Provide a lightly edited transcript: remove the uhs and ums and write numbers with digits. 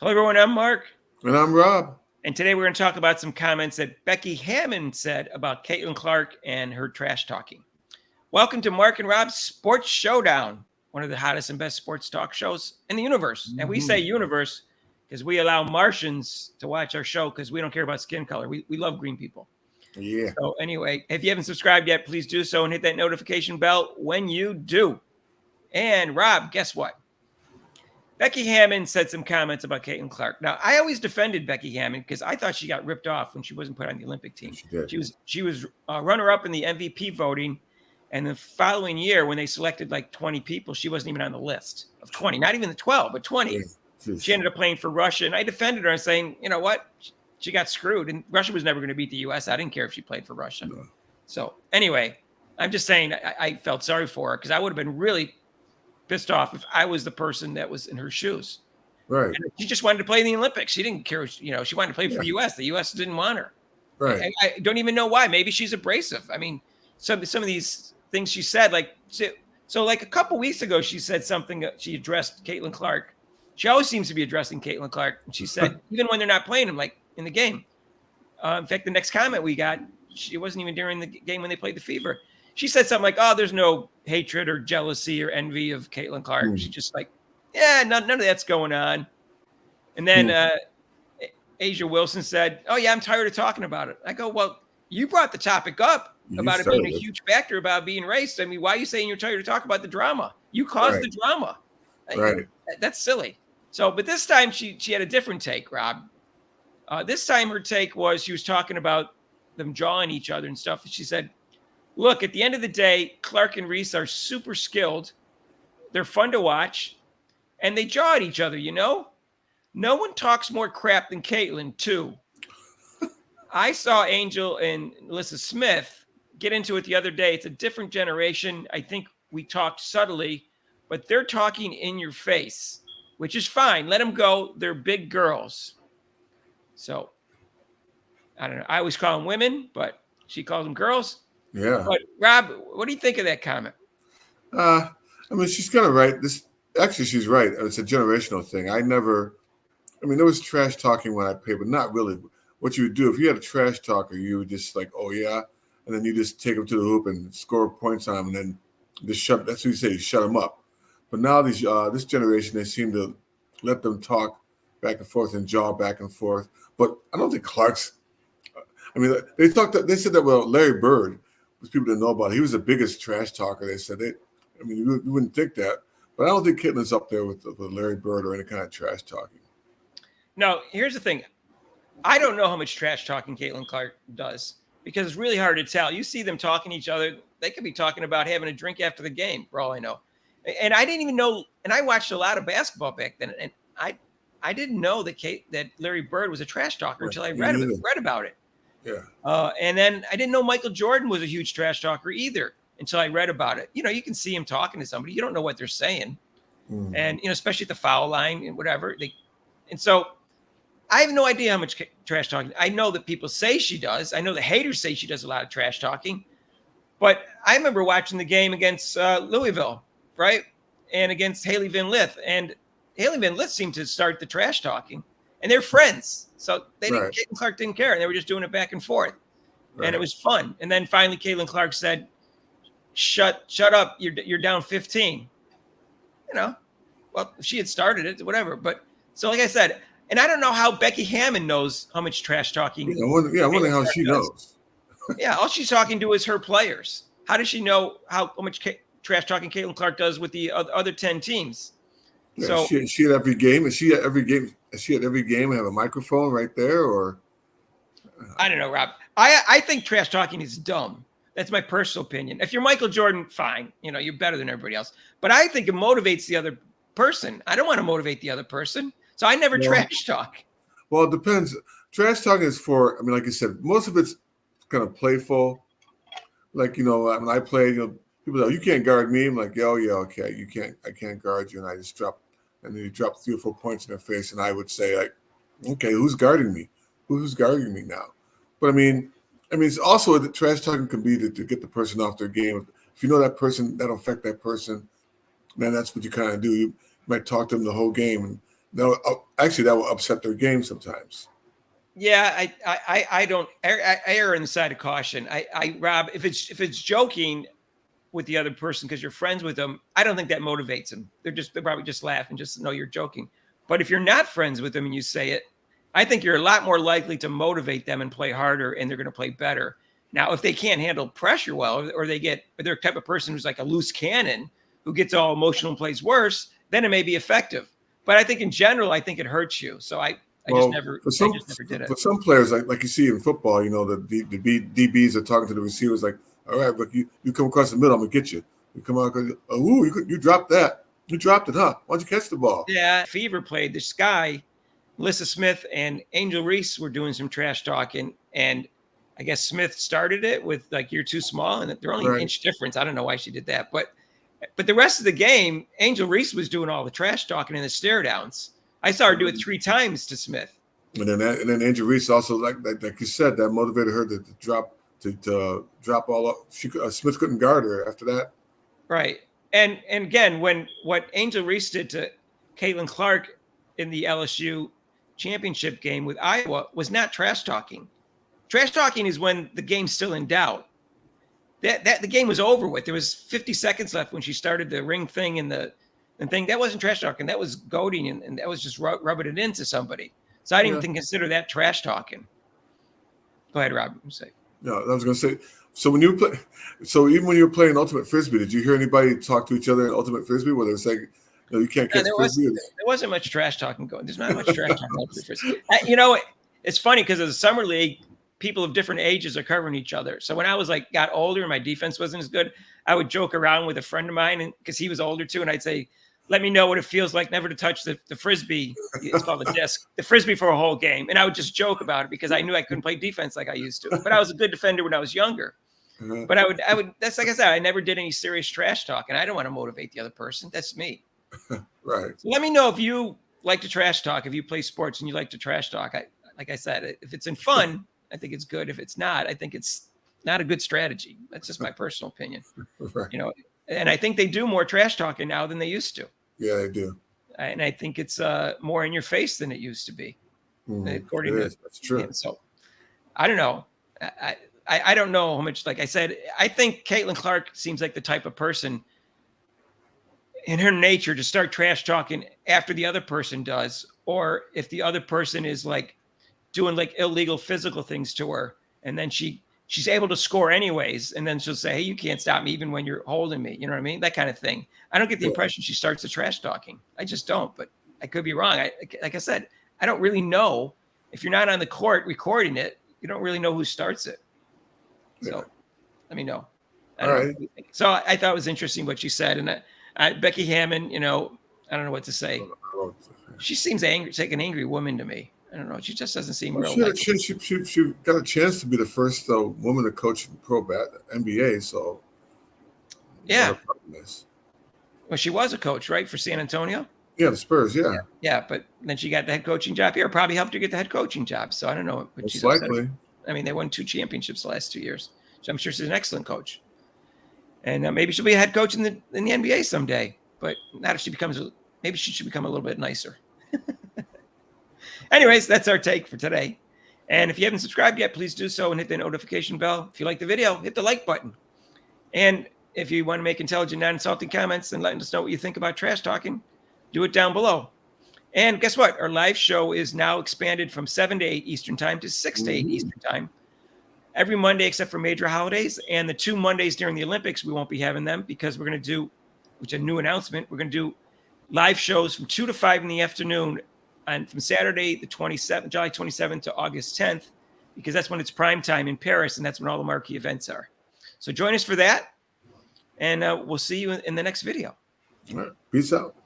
Hello, everyone. I'm Mark. And I'm Rob. And today we're going to talk about some comments that Becky Hammon said about Caitlin Clark and her trash talking. Welcome to Mark and Rob's Sports Showdown, one of the hottest and best sports talk shows in the universe. And we say universe because we allow Martians to watch our show because we don't care about skin color. We love green people. Yeah. So anyway, if you haven't subscribed yet, please do so and hit that notification bell when you do. And Rob, guess what? Becky Hammon said some comments about Caitlin Clark. Now, I always defended Becky Hammon because I thought she got ripped off when she wasn't put on the Olympic team. She did. She was runner-up in the MVP voting, and the following year, when they selected like 20 people, she wasn't even on the list of 20. Not even the 12, but 20. Yeah. She ended up playing for Russia, and I defended her and saying, you know what? She got screwed, and Russia was never going to beat the U.S. I didn't care if she played for Russia. No. So anyway, I'm just saying I felt sorry for her because I would have been really pissed off if I was the person that was in her shoes. Right. And she just wanted to play in the Olympics. She didn't care. She wanted to play for the U.S. The U.S. didn't want her. Right. I don't even know why. Maybe she's abrasive. I mean, some of these things she said, like, so like a couple weeks ago, she said something. She addressed Caitlin Clark. She always seems to be addressing Caitlin Clark. And she said, even when they're not playing them, like in the game. In fact, the next comment we got, it wasn't even during the game when they played the Fever. She said something like, oh, there's no hatred or jealousy or envy of Caitlin Clark. She's just like, yeah, none of that's going on. And then Asia Wilson said, oh, yeah, I'm tired of talking about it. I go, well, you brought the topic up about it being a huge factor about being racist. I mean, why are you saying you're tired to talk about the drama? You caused the drama. Right. That's silly. So, but this time she had a different take, Rob. This time her take was she was talking about them jawing each other and stuff. She said, look, at the end of the day, Clark and Reese are super skilled. They're fun to watch. And they jaw at each other, you know? No one talks more crap than Caitlin, too. I saw Angel and Alyssa Smith get into it the other day. It's a different generation. I think we talked subtly, but they're talking in your face, which is fine. Let them go. They're big girls. So, I don't know. I always call them women, but she calls them girls. Yeah. But Rob, what do you think of that comment? I mean, she's kind of right. She's right. It's a generational thing. There was trash talking when I played, but not really. What you would do if you had a trash talker, you would just like, oh yeah, and then you just take them to the hoop and score points on them, and then just shut. That's what you say, shut them up. But now this generation, they seem to let them talk back and forth and jaw back and forth. But I don't think Clark's. I mean, they said that Larry Bird. People didn't know about it. He was the biggest trash talker. They said you wouldn't think that, but I don't think Caitlin's up there with Larry Bird or any kind of trash talking. No, here's the thing. I don't know how much trash talking Caitlin Clark does because it's really hard to tell. You see them talking to each other. They could be talking about having a drink after the game, for all I know. And I didn't even know. And I watched a lot of basketball back then, and I didn't know that Larry Bird was a trash talker until I read about it. Yeah. And then I didn't know Michael Jordan was a huge trash talker either until I read about it. You know, you can see him talking to somebody. You don't know what they're saying. And, especially at the foul line and whatever. And so I have no idea how much trash talking. I know that people say she does. I know the haters say she does a lot of trash talking. But I remember watching the game against Louisville, right? And against Haley Van Lith. And Haley Van Lith seemed to start the trash talking. And they're friends. So Caitlin Clark didn't care. And they were just doing it back and forth. Right. And it was fun. And then finally Caitlin Clark said, shut up. You're down 15. Well, if she had started it, whatever. But so like I said, and I don't know how Becky Hammon knows how much trash talking. I wonder how she knows. Yeah, all she's talking to is her players. How does she know how much trash talking Caitlin Clark does with the other 10 teams? Yeah, so she at every game. Is she at every game? Is she at every game and have a microphone right there, or? I don't know, Rob. I think trash talking is dumb. That's my personal opinion. If you're Michael Jordan, fine. You're better than everybody else. But I think it motivates the other person. I don't want to motivate the other person. So I never trash talk. Well, it depends. Trash talking is for, like you said, most of it's kind of playful. Like, when I play, people say, you can't guard me. I'm like, oh, yeah, okay. I can't guard you. And I just drop 3 or 4 points in their face. And I would say, like, okay, who's guarding me? Who's guarding me now? But it's also the trash talking can be to get the person off their game. If you know that person, that'll affect that person, then that's what you kind of do. You might talk to them the whole game, and No, actually, that will upset their game sometimes. Yeah, I don't I err on the side of caution. Rob, if it's joking with the other person because you're friends with them, I don't think that motivates them. They probably just laugh and just know you're joking. But if you're not friends with them and you say it, I think you're a lot more likely to motivate them and play harder, and they're going to play better. Now, if they can't handle pressure well, or they're the type of person who's like a loose cannon who gets all emotional and plays worse, then it may be effective. But I think in general, I think it hurts you. So Well, I just never did it. for some players, like you see in football, DBs are talking to the receivers like, "All right, but you come across the middle, I'm gonna get you. You come out, ooh, you dropped that. You dropped it, huh? Why'd you catch the ball?" Yeah, Fever played this guy, Melissa Smith and Angel Reese were doing some trash talking, and I guess Smith started it with like "you're too small," and they're only an Right. inch difference. I don't know why she did that, but the rest of the game, Angel Reese was doing all the trash talking and the stare downs. I saw her do it 3 times to Smith. And then Angel Reese also like you said, that motivated her to drop all up. Smith couldn't guard her after that. Right. And again, when what Angel Reese did to Caitlin Clark in the LSU championship game with Iowa was not trash talking. Trash talking is when the game's still in doubt. That the game was over with. There was 50 seconds left when she started the ring thing and the thing. That wasn't trash talking. That was goading, and that was just rubbing it into somebody. So I didn't even consider that trash talking. Go ahead, Rob. Say. No, I was going to say. So when you play, so even when you were playing Ultimate Frisbee, did you hear anybody talk to each other in Ultimate Frisbee? Where they were saying, "No, you can't catch Frisbee." There wasn't much trash talking going. There's not much trash talking in Ultimate Frisbee. It's funny because as a summer league, people of different ages are covering each other. So when I was got older and my defense wasn't as good, I would joke around with a friend of mine, and because he was older too, and I'd say, "Let me know what it feels like never to touch the Frisbee." It's called the disc, the Frisbee for a whole game. And I would just joke about it because I knew I couldn't play defense like I used to. But I was a good defender when I was younger. Uh-huh. But I would, that's like I said, I never did any serious trash talk, and I don't want to motivate the other person. That's me. Right. So let me know if you like to trash talk, if you play sports and you like to trash talk. Like I said, if it's in fun, I think it's good. If it's not, I think it's not a good strategy. That's just my personal opinion. Right. And I think they do more trash talking now than they used to. Yeah, they do. And I think it's more in your face than it used to be. According to that's true. So I don't know. I don't know how much. Like I said, I think Caitlin Clark seems like the type of person in her nature to start trash talking after the other person does, or if the other person is doing illegal physical things to her, and then she's able to score anyways, and then she'll say, "Hey, you can't stop me even when you're holding me." You know what I mean? That kind of thing. I don't get the impression she starts the trash talking. I just don't, but I could be wrong. Like I said, I don't really know. If you're not on the court recording it, you don't really know who starts it. So let me know. All right. So I thought it was interesting what she said. And Becky Hammon, I don't know what to say. She seems angry, like an angry woman to me. I don't know. She just doesn't seem real. She got a chance to be the first woman to coach in pro NBA. So yeah. Well, she was a coach, right, for San Antonio? Yeah, the Spurs. Yeah. But then she got the head coaching job here. Probably helped her get the head coaching job. So I don't know. Most likely. I mean, they won 2 championships the last 2 years. So I'm sure she's an excellent coach. And maybe she'll be a head coach in the NBA someday. But not if she maybe she should become a little bit nicer. Anyways, that's our take for today. And if you haven't subscribed yet, please do so and hit the notification bell. If you like the video, hit the like button. And if you want to make intelligent, non-insulting comments and letting us know what you think about trash talking, do it down below. And guess what? Our live show is now expanded from 7 to 8 Eastern time to 6 to 8 Eastern time. Every Monday except for major holidays. And the 2 Mondays during the Olympics, we won't be having them because we're going to do, which is a new announcement, we're going to do live shows from 2 to 5 in the afternoon and from Saturday, July 27th to August 10th, because that's when it's prime time in Paris and that's when all the marquee events are. So join us for that. And we'll see you in the next video. All right. Peace out.